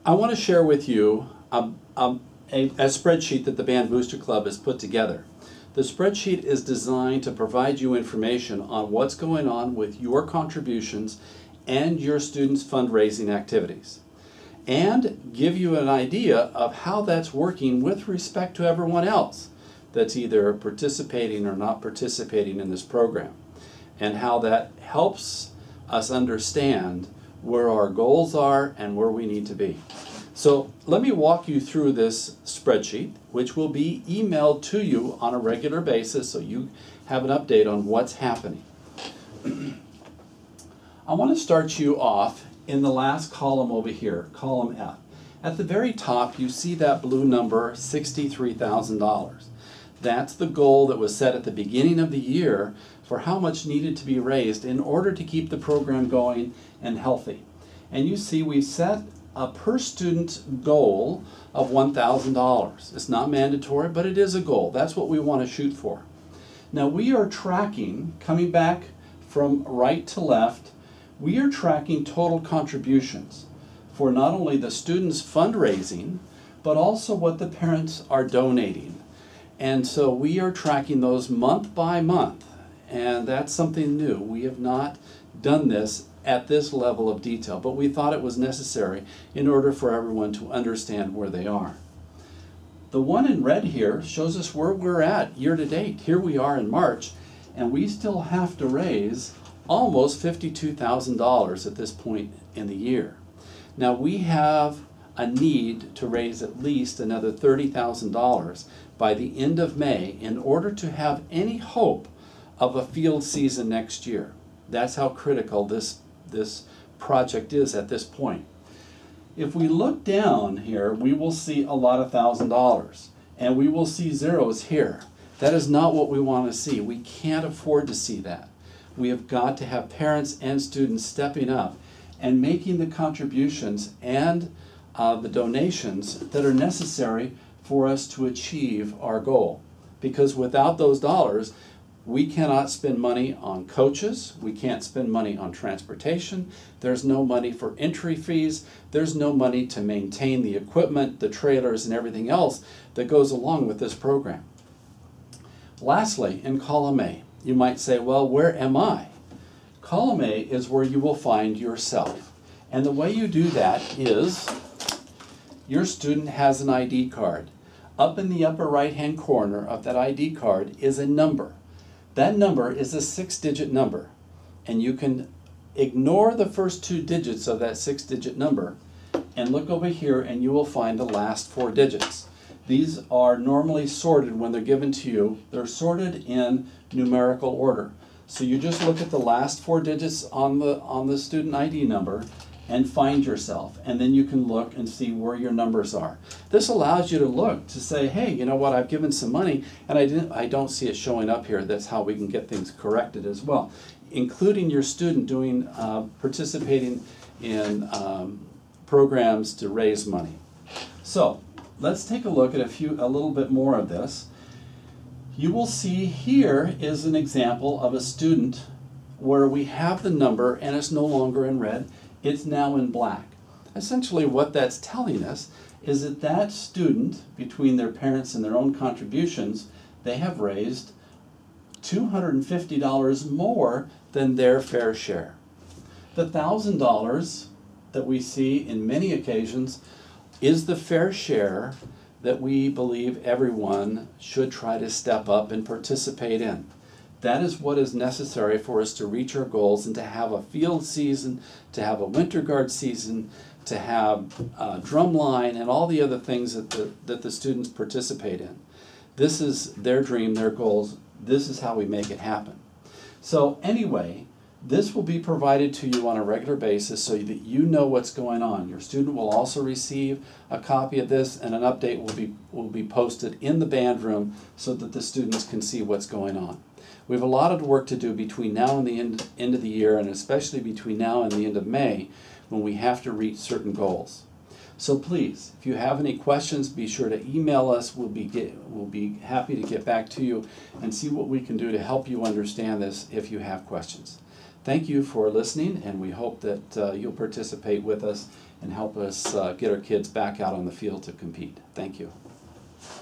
I want to share with you a spreadsheet that the Band Booster Club has put together. The spreadsheet is designed to provide you information on what's going on with your contributions and your students' fundraising activities, and give you an idea of how that's working with respect to everyone else that's either participating or not participating in this program, and how that helps us understand where our goals are and where we need to be. So let me walk you through this spreadsheet, which will be emailed to you on a regular basis so you have an update on what's happening. I want to start you off in the last column over here, column F. At the very top, you see that blue number, $63,000. That's the goal that was set at the beginning of the year for how much needed to be raised in order to keep the program going and healthy. And you see we've set a per student goal of $1,000. It's not mandatory, but it is a goal. That's what we want to shoot for. Now we are tracking, coming back from right to left, we are tracking total contributions for not only the students' fundraising, but also what the parents are donating. And so we are tracking those month by month, and that's something new. We have not done this at this level of detail, but we thought it was necessary in order for everyone to understand where they are. The one in red here shows us where we're at year to date. Here we are in March, and we still have to raise almost $52,000 at this point in the year. Now we have a need to raise at least another $30,000 by the end of May in order to have any hope of a field season next year. That's how critical this project is at this point. If we look down here, we will see a lot of $1,000, and we will see zeros here. That is not what we want to see. We can't afford to see that. We have got to have parents and students stepping up and making the contributions and the donations that are necessary for us to achieve our goal. Because without those dollars, we cannot spend money on coaches, we can't spend money on transportation, there's no money for entry fees, there's no money to maintain the equipment, the trailers, and everything else that goes along with this program. Lastly, in column A, you might say, well, where am I? Column A is where you will find yourself. And the way you do that is your student has an ID card. Up in the upper right-hand corner of that ID card is a number. That number is a 6-digit number, and you can ignore the first 2 digits of that 6-digit number and look over here and you will find the last 4 digits. These are normally sorted when they're given to you. They're sorted in numerical order. So you just look at the last 4 digits on the student ID number and find yourself, and then you can look and see where your numbers are. This allows you to look to say, hey, you know what, I've given some money and I don't see it showing up here. That's how we can get things corrected as well, including your student doing participating in programs to raise money. So let's take a look at a little bit more of this. You will see here is an example of a student where we have the number and it's no longer in red. It's now in black. Essentially what that's telling us is that that student, between their parents and their own contributions, they have raised $250 more than their fair share. The $1,000 that we see in many occasions is the fair share that we believe everyone should try to step up and participate in. That is what is necessary for us to reach our goals and to have a field season, to have a winter guard season, to have drumline and all the other things that the students participate in. This is their dream, their goals. This is how we make it happen. So anyway, this will be provided to you on a regular basis so that you know what's going on. Your student will also receive a copy of this, and an update will be posted in the band room so that the students can see what's going on. We have a lot of work to do between now and the end of the year, and especially between now and the end of May, when we have to reach certain goals. So please, if you have any questions, be sure to email us. We'll be happy to get back to you and see what we can do to help you understand this if you have questions. Thank you for listening, and we hope that you'll participate with us and help us get our kids back out on the field to compete. Thank you.